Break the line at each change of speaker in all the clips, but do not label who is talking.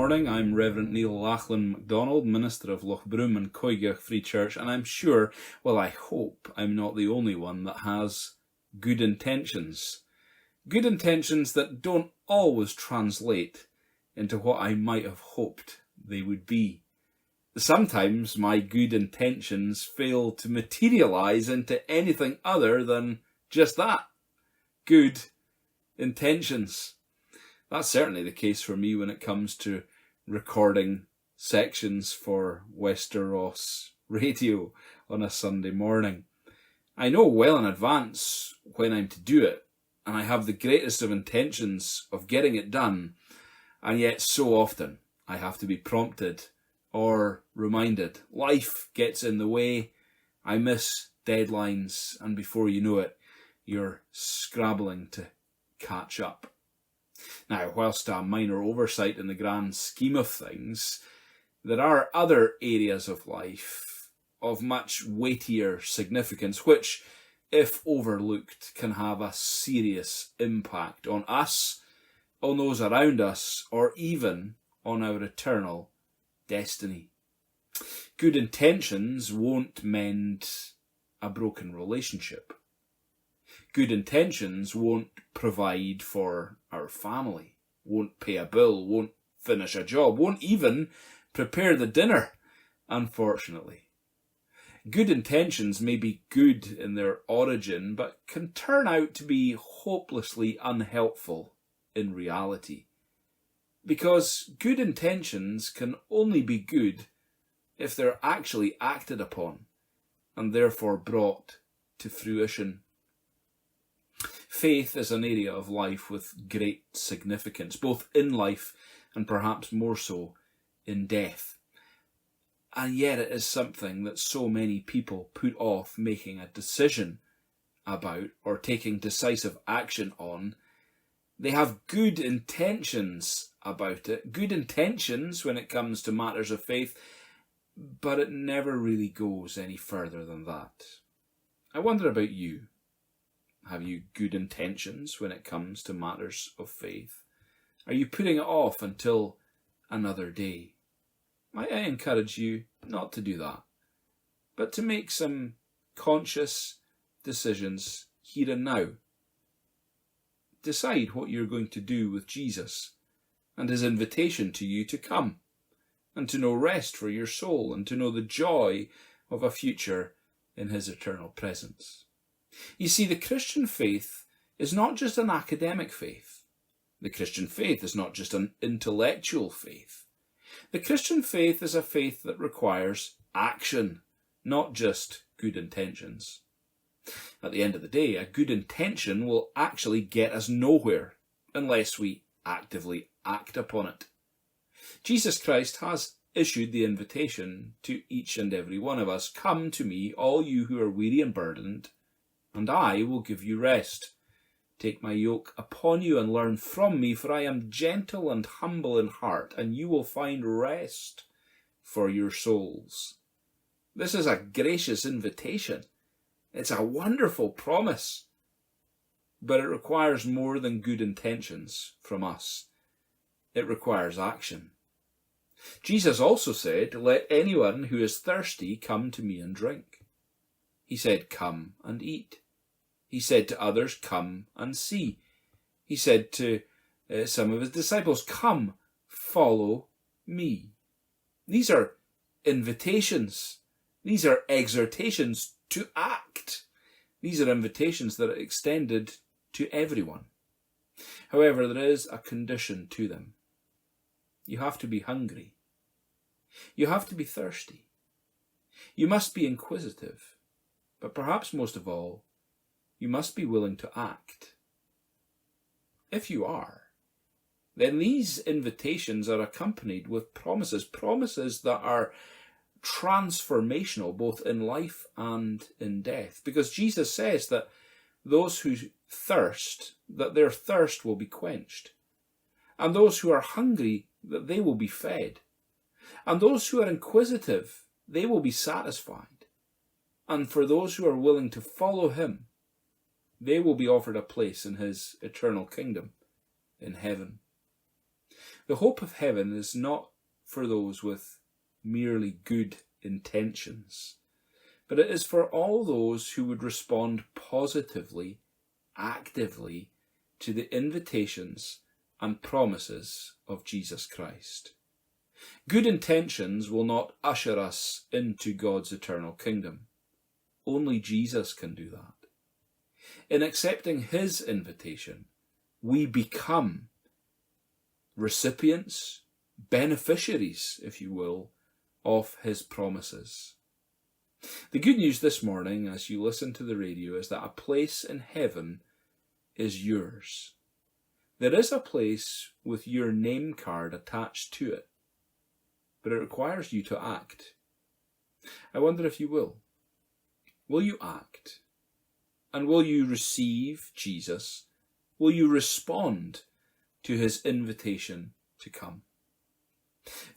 morning. I'm Reverend Neil Lachlan MacDonald, Minister of Lochbroom and Coigach Free Church, and I'm sure, well, I hope I'm not the only one that has good intentions. Good intentions that don't always translate into what I might have hoped they would be. Sometimes my good intentions fail to materialise into anything other than just that. Good intentions. That's certainly the case for me when it comes to recording sections for Westeros Radio on a Sunday morning. I know well in advance when I'm to do it, and I have the greatest of intentions of getting it done, and yet so often I have to be prompted or reminded. Life gets in the way, I miss deadlines, and before you know it, you're scrabbling to catch up. Now, whilst a minor oversight in the grand scheme of things, there are other areas of life of much weightier significance, which, if overlooked, can have a serious impact on us, on those around us, or even on our eternal destiny. Good intentions won't mend a broken relationship. Good intentions won't provide for our family, won't pay a bill, won't finish a job, won't even prepare the dinner, unfortunately. Good intentions may be good in their origin, but can turn out to be hopelessly unhelpful in reality. Because good intentions can only be good if they're actually acted upon, and therefore brought to fruition. Faith is an area of life with great significance, both in life and perhaps more so in death. And yet it is something that so many people put off making a decision about or taking decisive action on. They have good intentions about it, good intentions when it comes to matters of faith, but it never really goes any further than that. I wonder about you. Have you good intentions when it comes to matters of faith? Are you putting it off until another day? I encourage you not to do that, but to make some conscious decisions here and now. Decide what you're going to do with Jesus and his invitation to you to come and to know rest for your soul and to know the joy of a future in his eternal presence. You see, the Christian faith is not just an academic faith. The Christian faith is not just an intellectual faith. The Christian faith is a faith that requires action, not just good intentions. At the end of the day, a good intention will actually get us nowhere unless we actively act upon it. Jesus Christ has issued the invitation to each and every one of us, "Come to me, all you who are weary and burdened, and I will give you rest. Take my yoke upon you and learn from me, for I am gentle and humble in heart, and you will find rest for your souls." This is a gracious invitation. It's a wonderful promise. But it requires more than good intentions from us. It requires action. Jesus also said, "Let anyone who is thirsty come to me and drink." He said, "Come and eat." He said to others, "Come and see." He said to some of his disciples, "Come, follow me." These are invitations. These are exhortations to act. These are invitations that are extended to everyone. However, there is a condition to them. You have to be hungry. You have to be thirsty. You must be inquisitive. But perhaps most of all, you must be willing to act. If you are, then these invitations are accompanied with promises that are transformational both in life and in death. Because Jesus says that those who thirst, that their thirst will be quenched. And those who are hungry, that they will be fed. And those who are inquisitive, they will be satisfied. And for those who are willing to follow him, they will be offered a place in his eternal kingdom in heaven. The hope of heaven is not for those with merely good intentions, but it is for all those who would respond positively, actively, to the invitations and promises of Jesus Christ. Good intentions will not usher us into God's eternal kingdom. Only Jesus can do that. In accepting his invitation, we become recipients, beneficiaries, if you will, of his promises. The good news this morning, as you listen to the radio, is that a place in heaven is yours. There is a place with your name card attached to it, but it requires you to act. I wonder if you will. Will you act? And will you receive Jesus? Will you respond to his invitation to come?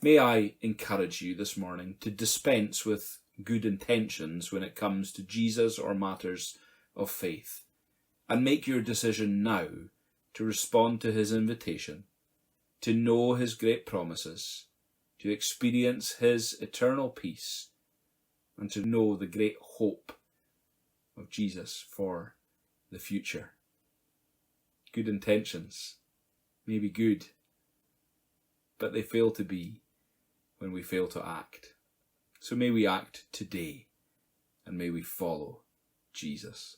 May I encourage you this morning to dispense with good intentions when it comes to Jesus or matters of faith, and make your decision now to respond to his invitation, to know his great promises, to experience his eternal peace, and to know the great hope of Jesus for the future. Good intentions may be good, but they fail to be when we fail to act. So may we act today, and may we follow Jesus.